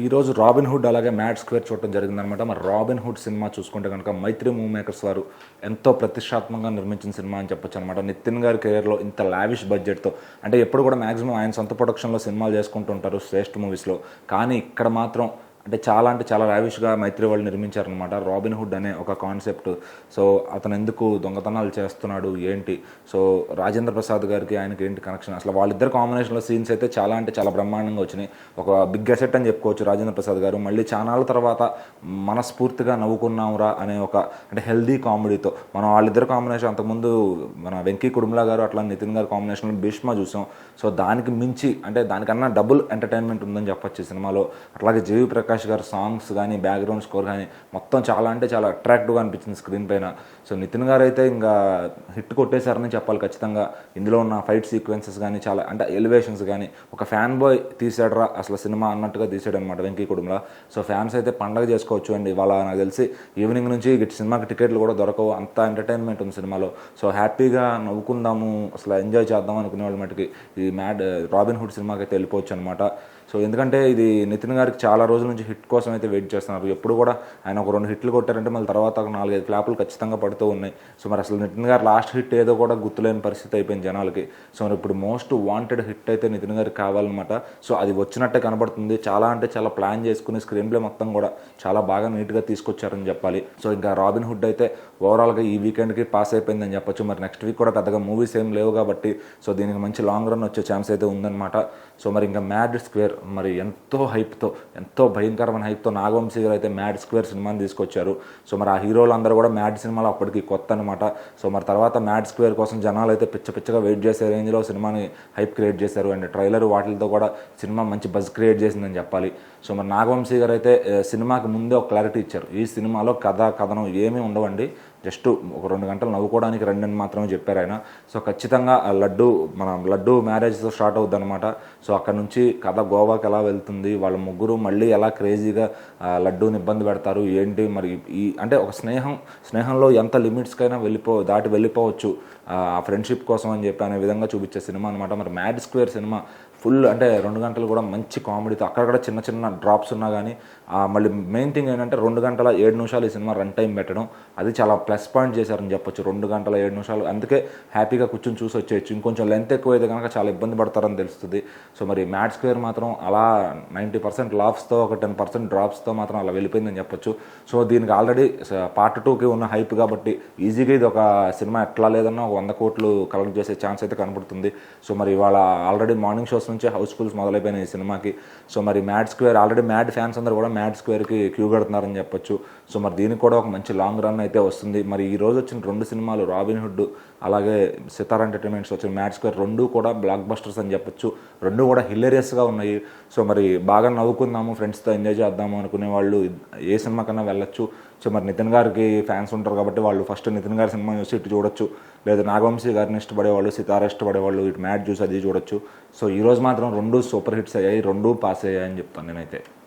ఈరోజు robin hood అలాగే mad square చూడటం జరిగిందనమాట. మరి రాబిన్ హుడ్ సినిమా చూసుకుంటే కనుక మైత్రి మూవీ మేకర్స్ వారు ఎంతో ప్రతిష్టాత్మకంగా నిర్మించిన సినిమా అని చెప్పొచ్చు అనమాట. నితిన్ గారి కెరియర్లో ఇంత లావిష్ బడ్జెట్తో, అంటే ఎప్పుడు కూడా మ్యాక్సిమం ఆయన సొంత ప్రొడక్షన్లో సినిమాలు చేసుకుంటూ ఉంటారు శ్రేష్ఠ మూవీస్లో. కానీ ఇక్కడ మాత్రం అంటే చాలా లావిష్గా మైత్రి వాళ్ళు నిర్మించారనమాట. రాబిన్ హుడ్ అనే ఒక కాన్సెప్ట్. సో అతను ఎందుకు దొంగతనాలు చేస్తున్నాడు ఏంటి, సో రాజేంద్ర ప్రసాద్ గారికి ఆయనకి ఏంటి కనెక్షన్, అసలు వాళ్ళిద్దరు కాంబినేషన్లో సీన్స్ అయితే చాలా బ్రహ్మాండంగా వచ్చినాయి. ఒక బిగ్ అసెట్ అని చెప్పుకోవచ్చు రాజేంద్ర ప్రసాద్ గారు. మళ్ళీ ఛానల్ తర్వాత మనస్ఫూర్తిగా నవ్వుకున్నాంరా అనే ఒక అంటే హెల్దీ కామెడీతో మనం వాళ్ళిద్దరు కాంబినేషన్ అంతకుముందు మన వెంకీ కుడుములా గారు అట్లా నితిన్ గారు కాంబినేషన్లో భీష్మ చూసాం. సో దానికి మించి అంటే దానికన్నా డబుల్ ఎంటర్టైన్మెంట్ ఉందని చెప్పొచ్చు ఈ సినిమాలో. అట్లాగే జీవి ప్రకాష్ గారు సాంగ్స్ కానీ బ్యాక్గ్రౌండ్ స్కోర్ కానీ మొత్తం చాలా అట్రాక్టివ్గా అనిపించింది స్క్రీన్ పైన. సో నితిన్ గారు అయితే ఇంకా హిట్ కొట్టేశారని చెప్పాలి ఖచ్చితంగా. ఇందులో ఉన్న ఫైట్ సీక్వెన్సెస్ కానీ చాలా అంటే ఎలివేషన్స్ కానీ ఒక ఫ్యాన్ బాయ్ తీసాడరా అసలు సినిమా అన్నట్టుగా తీసాడు అనమాట వెంకీ కుటుంబలా. సో ఫ్యాన్స్ అయితే పండగ చేసుకోవచ్చు అండి ఇవాళ. నాకు తెలిసి ఈవినింగ్ నుంచి సినిమాకి టికెట్లు కూడా దొరకవు, అంత ఎంటర్టైన్మెంట్ ఉంది సినిమాలో. సో హ్యాపీగా నవ్వుకుందాము, అసలు ఎంజాయ్ చేద్దాం అనుకునే వాళ్ళ మటుకి ఈ రాబిన్ హుడ్ సినిమాకి అయితే వెళ్ళిపోవచ్చు అనమాట. సో ఎందుకంటే ఇది నితిన్ గారికి చాలా రోజుల నుంచి హిట్ కోసం అయితే వెయిట్ చేస్తున్నారు. ఎప్పుడు కూడా ఆయన ఒక 2 హిట్లు కొట్టారంటే మళ్ళీ తర్వాత ఒక 4-5 ఫ్లాపులు ఖచ్చితంగా పడుతూ ఉన్నాయి. సో మరి అసలు నితిన్ గారు లాస్ట్ హిట్ ఏదో కూడా గుర్తులేని పరిస్థితి అయిపోయింది జనాలకి. సో మరి ఇప్పుడు మోస్ట్ వాంటెడ్ హిట్ అయితే నితిన్ గారికి కావాలన్నమాట. సో అది వచ్చినట్టే కనబడుతుంది. చాలా ప్లాన్ చేసుకుని స్క్రీన్ ప్లే మొత్తం కూడా చాలా బాగా నీట్గా తీసుకొచ్చారని చెప్పాలి. సో ఇంకా రాబిన్ హుడ్ అయితే ఓవరాల్గా ఈ వీకెండ్కి పాస్ అయిపోయిందని చెప్పొచ్చు. మరి నెక్స్ట్ వీక్ కూడా పెద్దగా మూవీస్ ఏం లేవు కాబట్టి సో దీనికి మంచి లాంగ్ రన్ వచ్చే ఛాన్స్ అయితే ఉందన్నమాట. సో మరి ఇంకా మ్యాడ్ స్క్వేర్ మరి ఎంతో హైప్తో, ఎంతో భయంకరమైన హైప్తో నాగవంశీ గారు అయితే మ్యాడ్ స్క్వేర్ సినిమాని తీసుకొచ్చారు. సో మరి ఆ హీరోలు అందరూ కూడా మ్యాడ్ సినిమాలో అప్పటికి కొత్త అనమాట. సో మరి తర్వాత మ్యాడ్ స్క్వేర్ కోసం జనాలు అయితే పిచ్చగా వెయిట్ చేసే రేంజ్లో సినిమాని హైప్ క్రియేట్ చేశారు. అండ్ ట్రైలర్ వాటితో కూడా సినిమా మంచి బజ్ క్రియేట్ చేసిందని చెప్పాలి. సో మరి నాగవంశీ గారు అయితే సినిమాకి ముందే ఒక క్లారిటీ ఇచ్చారు. ఈ సినిమాలో కథనం ఏమీ ఉండవండి, జస్ట్ ఒక 2 గంటలు నవ్వుకోవడానికి రండి మాత్రమే చెప్పారు ఆయన. సో ఖచ్చితంగా లడ్డు మ్యారేజ్తో స్టార్ట్ అవుద్ది అనమాట. సో అక్కడ నుంచి కథ గోవాకి ఎలా వెళ్తుంది, వాళ్ళ ముగ్గురు మళ్ళీ ఎలా క్రేజీగా లడ్డూని ఇబ్బంది పెడతారు ఏంటి, మరి ఈ అంటే ఒక స్నేహంలో ఎంత లిమిట్స్కైనా దాటి వెళ్ళిపోవచ్చు ఆ ఫ్రెండ్షిప్ కోసం అని చెప్పి అనే విధంగా చూపించే సినిమా అనమాట. మరి మ్యాడ్ స్క్వేర్ సినిమా ఫుల్ అంటే 2 గంటలు కూడా మంచి కామెడీతో, అక్కడక్కడ చిన్న డ్రాప్స్ ఉన్నా కానీ మళ్ళీ మెయిన్ థింగ్ ఏంటంటే 2 గంటల 7 నిమిషాలు ఈ సినిమా రన్ టైం పెట్టడం, అది చాలా ప్లస్ పాయింట్ చేశారని చెప్పొచ్చు. 2 గంటల 7 నిమిషాలు, అందుకే హ్యాపీగా కూర్చొని చూసి వచ్చేయచ్చు. ఇంకొంచెం లెంత్ ఎక్కువ అయితే కనుక చాలా ఇబ్బంది పడతారని తెలుస్తుంది. సో మరి మ్యాడ్ స్క్వేర్ మాత్రం అలా 90% లాఫ్స్తో ఒక 10% డ్రాప్స్తో మాత్రం అలా వెళ్ళిపోయిందని చెప్పొచ్చు. సో దీనికి ఆల్రెడీ పార్ట్ 2కి ఉన్న హైప్ కాబట్టి ఈజీగా ఇది ఒక సినిమా ఎట్లా లేదన్నా ఒక 100 కోట్లు కలెక్ట్ చేసే ఛాన్స్ అయితే కనబడుతుంది. సో మరి ఇవాళ ఆల్రెడీ మార్నింగ్ షోస్ నుంచి హౌస్ఫుల్స్ మొదలైపోయినాయి ఈ సినిమాకి. సో మరి mad square already mad fans అందరూ కూడా మ్యాడ్ స్క్వేర్కి క్యూ కడుతున్నారని చెప్పొచ్చు. సో మరి దీనికి కూడా ఒక మంచి లాంగ్ రన్ అయితే వస్తుంది. మరి ఈ రోజు వచ్చిన 2 సినిమాలు రాబిన్ హుడ్ అలాగే సితార్ ఎంటర్టైన్మెంట్స్ వచ్చిన మ్యాడ్ స్క్వేర్ 2 కూడా బ్లాక్ బస్టర్స్ అని చెప్పొచ్చు. 2 కూడా హిలేరియస్గా ఉన్నాయి. సో మరి బాగా నవ్వుకుందాము, ఫ్రెండ్స్తో ఎంజాయ్ చేద్దాము అనుకునే వాళ్ళు ఏ సినిమా కన్నా వెళ్ళొచ్చు. సో మరి నితిన్ గారికి ఫ్యాన్స్ ఉంటారు కాబట్టి వాళ్ళు ఫస్ట్ నితిన్ గారి సినిమా చూసి ఇటు చూడొచ్చు, లేదా నాగవంశీ గారిని ఇష్టపడేవాళ్ళు, సితారా ఇష్టపడేవాళ్ళు ఇటు మ్యాడ్ చూసి అది చూడొచ్చు. సో ఈరోజు మాత్రం 2 సూపర్ హిట్స్ అయ్యాయి, 2 పాస్ అయ్యాయని చెప్తాను నేనైతే.